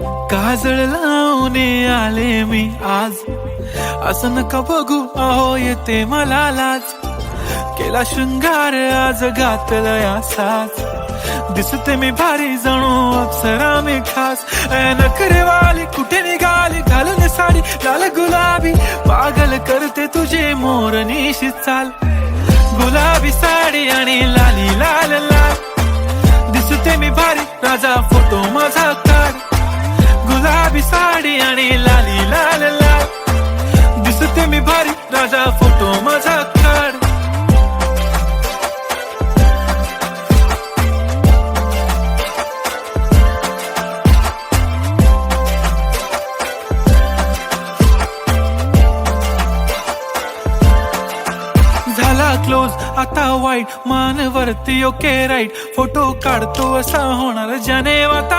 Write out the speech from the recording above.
काजळ लावून आले मी आज, असं नका बघू अहो येते मला लाज. केला शृंगार आज घातला साज, दिसते मी भारी जणू अप्सरा मी खास. नखरेवाली कुठे निघाली घालून साडी लाल गुलाबी, पागल करते तुझे मोरनीशी चाल. गुलाबी साडी आणि लाली लाल लाल, दिसते मी भारी राजा फोटो माझा काढ. गुलाबी साडी आणि लाली लाल लाल, दिसते मी भारी राजा फोटो माझा काढ. झाला क्लोज आता वाईट, मान वरती ओके राईट, फोटो काढतो असा होणार जने वाता.